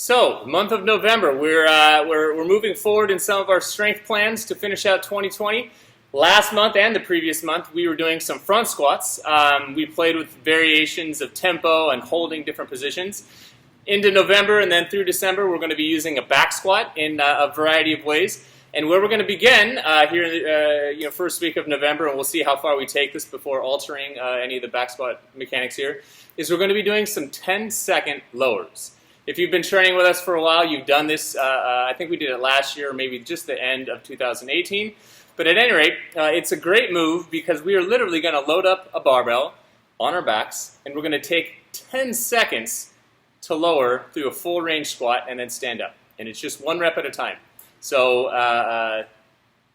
So, month of November, we're moving forward in some of our strength plans to finish out 2020. Last month and the previous month, we were doing some front squats. We played with variations of tempo and holding different positions. Into November and then through December, we're going to be using a back squat in a variety of ways. And where we're going to begin here in the first week of November, and we'll see how far we take this before altering any of the back squat mechanics here, is we're going to be doing some 10-second lowers. If you've been training with us for a while, you've done this. I think we did it last year, or maybe just the end of 2018. But at any rate, it's a great move because we are literally going to load up a barbell on our backs, and we're going to take 10 seconds to lower through a full range squat and then stand up. And it's just one rep at a time. So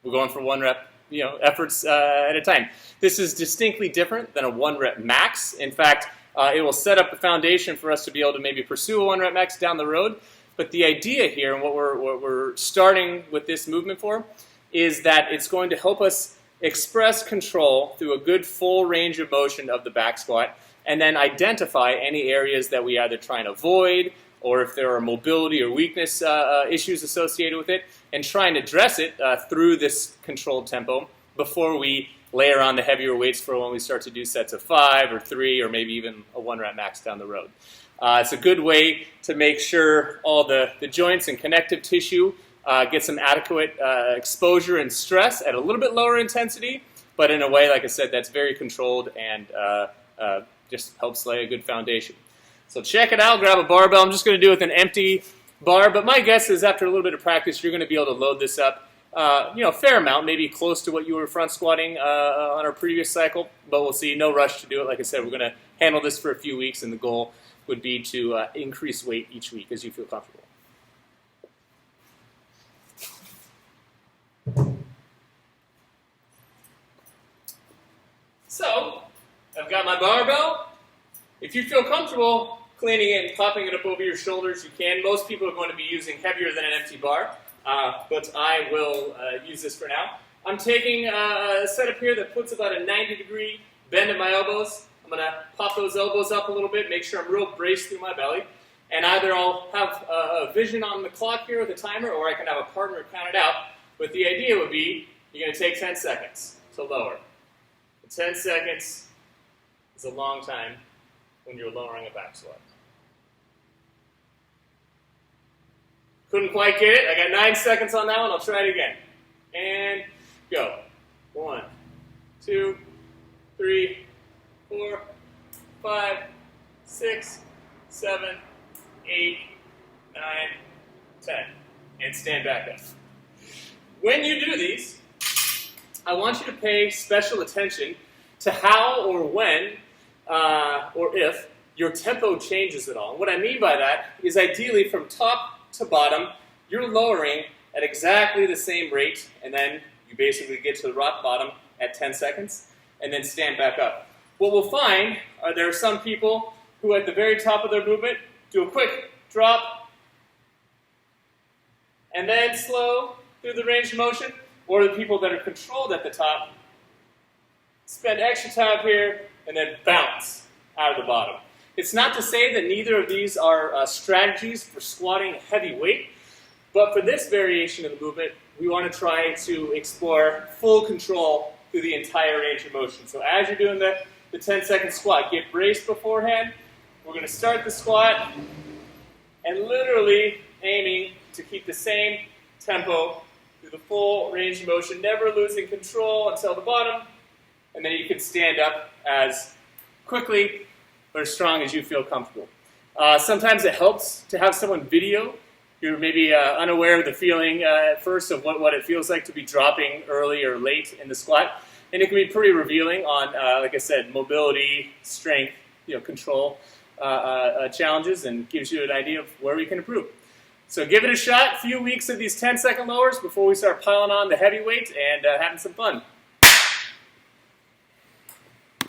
we're going for one rep, efforts at a time. This is distinctly different than a one rep max. In fact, it will set up the foundation for us to be able to maybe pursue a one rep max down the road. But the idea here, and what we're starting with this movement for, is that it's going to help us express control through a good full range of motion of the back squat, and then identify any areas that we either try and avoid, or if there are mobility or weakness issues associated with it, and try and address it through this controlled tempo before we layer on the heavier weights for when we start to do sets of 5 or 3 or maybe even a one rep max down the road. It's a good way to make sure all the joints and connective tissue get some adequate exposure and stress at a little bit lower intensity, but in a way, like I said, that's very controlled and just helps lay a good foundation. So check it out, grab a barbell. I'm just going to do it with an empty bar, but my guess is after a little bit of practice, you're going to be able to load this up a fair amount, maybe close to what you were front squatting on our previous cycle, but we'll see. No rush to do it. Like I said, we're going to handle this for a few weeks, and the goal would be to increase weight each week as you feel comfortable. So, I've got my barbell. If you feel comfortable cleaning it and popping it up over your shoulders, you can. Most people are going to be using heavier than an empty bar. But I will use this for now. I'm taking a setup here that puts about a 90-degree bend at my elbows. I'm going to pop those elbows up a little bit, make sure I'm real braced through my belly. And either I'll have a vision on the clock here with a timer, or I can have a partner count it out. But the idea would be you're going to take 10 seconds to lower. 10 seconds is a long time when you're lowering a back squat. Couldn't quite get it. I got 9 seconds on that one. I'll try it again. And go. 1, 2, 3, 4, 5, 6, 7, 8, 9, 10. And stand back up. When you do these, I want you to pay special attention to how or when or if your tempo changes at all. And what I mean by that is ideally from top to bottom, you're lowering at exactly the same rate, and then you basically get to the rock bottom at 10 seconds, and then stand back up. What we'll find are there are some people who at the very top of their movement do a quick drop, and then slow through the range of motion, or the people that are controlled at the top spend extra time here, and then bounce out of the bottom. It's not to say that neither of these are strategies for squatting heavy weight, but for this variation of the movement, we want to try to explore full control through the entire range of motion. So as you're doing the 10-second squat, get braced beforehand. We're going to start the squat and literally aiming to keep the same tempo through the full range of motion, never losing control until the bottom, and then you can stand up as quickly or as strong as you feel comfortable. Sometimes it helps to have someone video. You're maybe unaware of the feeling at first of what it feels like to be dropping early or late in the squat. And it can be pretty revealing on, like I said, mobility, strength, control challenges, and gives you an idea of where we can improve. So give it a shot, a few weeks of these 10-second lowers before we start piling on the heavy weight and having some fun.